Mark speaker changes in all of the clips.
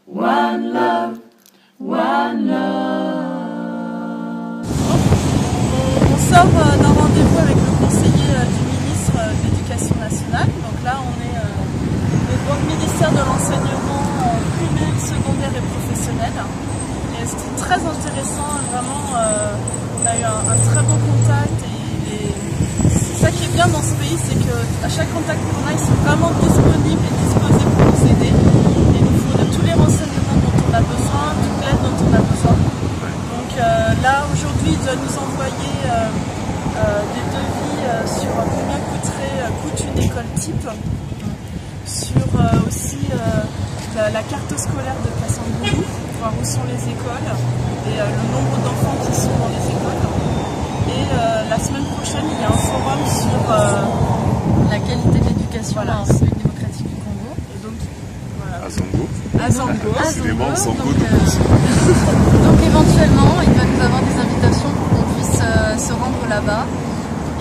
Speaker 1: One love, one love.
Speaker 2: On sort d'un rendez-vous avec le conseiller du ministre de l'Éducation nationale. Donc là, on est devant le ministère de l'enseignement primaire, secondaire et professionnel. Et c'était très intéressant, vraiment, on a eu un très bon contact. Et c'est ça qui est bien dans ce pays, c'est qu'à chaque contact qu'on a, ils sont vraiment disponibles et disposés pour nous aider. Et il nous faut de tous les renseignements dont on a besoin, toute l'aide dont on a besoin. Donc là, aujourd'hui, il doit nous envoyer des devis sur combien coûte une école type, sur aussi la carte scolaire de Kassangoulou, voir où sont les écoles et le nombre d'enfants qui sont dans les écoles. Et la semaine prochaine, il y a un forum sur
Speaker 3: la qualité de l'éducation en République démocratique du Congo.
Speaker 2: Et donc, voilà.
Speaker 4: À Zongo. Décidément, Zongo de plus.
Speaker 3: Donc éventuellement, il va nous avoir des invitations pour qu'on puisse se rendre là-bas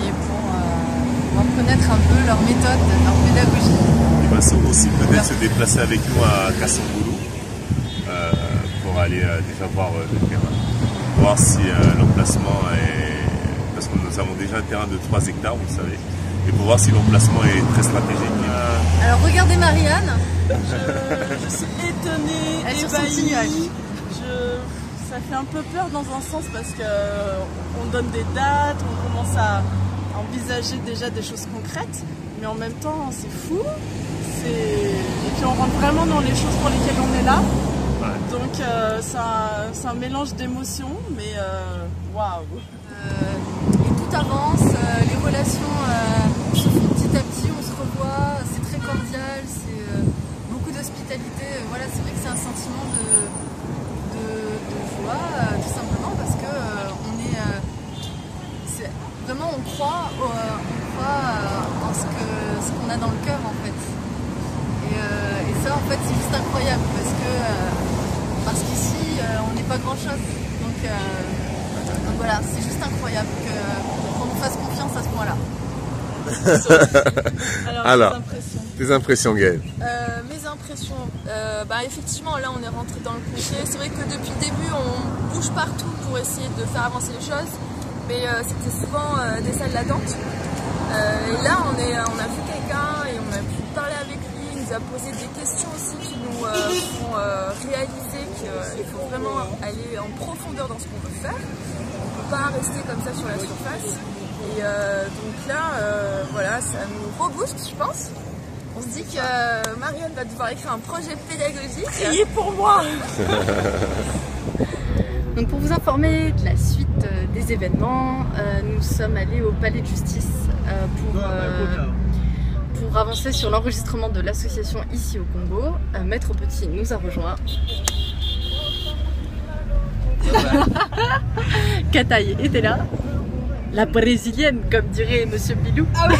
Speaker 3: et pour connaître un peu leur méthode, leur pédagogie.
Speaker 4: Il va aussi peut-être se déplacer avec nous à Kassangoulou pour aller déjà voir le terrain, voir si l'emplacement est... Parce que nous avons déjà un terrain de 3 hectares, vous le savez, et pour voir si l'emplacement est très stratégique.
Speaker 3: Alors regardez Marianne.
Speaker 2: Je suis étonnée, ébahie. Ça fait un peu peur dans un sens parce qu'on donne des dates, on commence à envisager déjà des choses concrètes, mais en même temps c'est fou. Et puis on rentre vraiment dans les choses pour lesquelles on est là. Ouais. Donc c'est un mélange d'émotions, mais waouh.
Speaker 3: Et tout avance, les relations se font petit à petit, on se revoit, c'est très cordial, c'est beaucoup d'hospitalité. Voilà, c'est vrai que c'est un sentiment de joie, tout simplement parce que vraiment on croit en ce qu'on a dans le cœur en fait. Et ça en fait c'est juste incroyable parce qu'ici on n'est pas grand chose. Donc voilà, c'est juste incroyable qu'on nous fasse confiance à ce point-là.
Speaker 4: Alors tes impressions Gaëlle?
Speaker 5: Mes impressions, effectivement là on est rentré dans le concret. C'est vrai que depuis le début on bouge partout pour essayer de faire avancer les choses, mais c'était souvent des salles d'attente. Et là on a vu quelqu'un et on a pu parler avec lui, il nous a posé des questions aussi qui nous font réaliser qu'il faut vraiment aller en profondeur dans ce qu'on veut faire. Pas rester comme ça sur la surface. Et donc là, voilà, ça nous rebooste, je pense. On se dit que Marianne va devoir écrire un projet pédagogique.
Speaker 2: Priez pour moi.
Speaker 3: Donc pour vous informer de la suite des événements, nous sommes allés au Palais de Justice pour avancer sur l'enregistrement de l'association ici au Congo. Maître Petit nous a rejoint. Kataï était là, la brésilienne comme dirait Monsieur Bilou. Ah oui.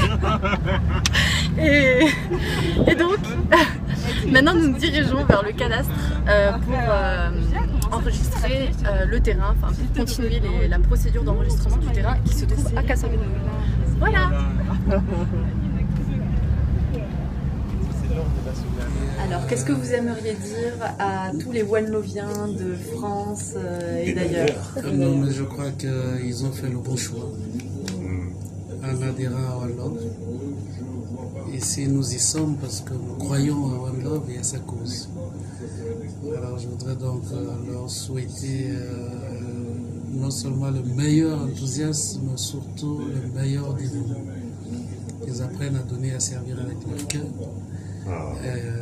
Speaker 3: Et donc maintenant nous nous dirigeons vers le cadastre pour enregistrer le terrain, enfin pour continuer la procédure d'enregistrement du terrain qui se trouve à Kassangoulou. Voilà. Alors, qu'est-ce que vous aimeriez dire à tous les One-Loviens de France et d'ailleurs?
Speaker 6: Non, mais je crois qu'ils ont fait le bon choix en adhérant à One Love. Et si nous y sommes, parce que nous croyons à One Love et à sa cause. Alors, je voudrais donc leur souhaiter non seulement le meilleur enthousiasme, mais surtout le meilleur dévouement. Qu'ils apprennent à donner, à servir avec leur cœur.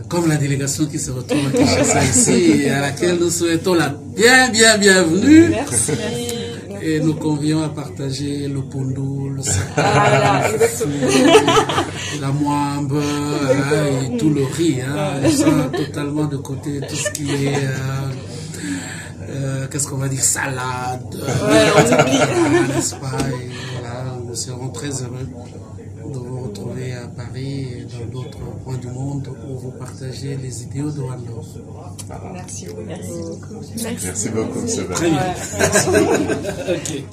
Speaker 6: Comme la délégation qui se retrouve à Kinshasa ici, à laquelle nous souhaitons la bienvenue.
Speaker 2: Merci.
Speaker 6: Et nous convions à partager le pondou, le sapin, la moimbe et tout le riz. Ils sont totalement de côté tout ce qui est, qu'est-ce qu'on va dire, salade. N'est-ce pas? Et voilà, nous serons très heureux de vous retrouver à Paris et dans d'autres points du monde où vous partagez les idéaux de One Love.
Speaker 2: Merci beaucoup.
Speaker 4: Merci beaucoup, c'est vrai.
Speaker 6: Très bien. Merci beaucoup. Okay.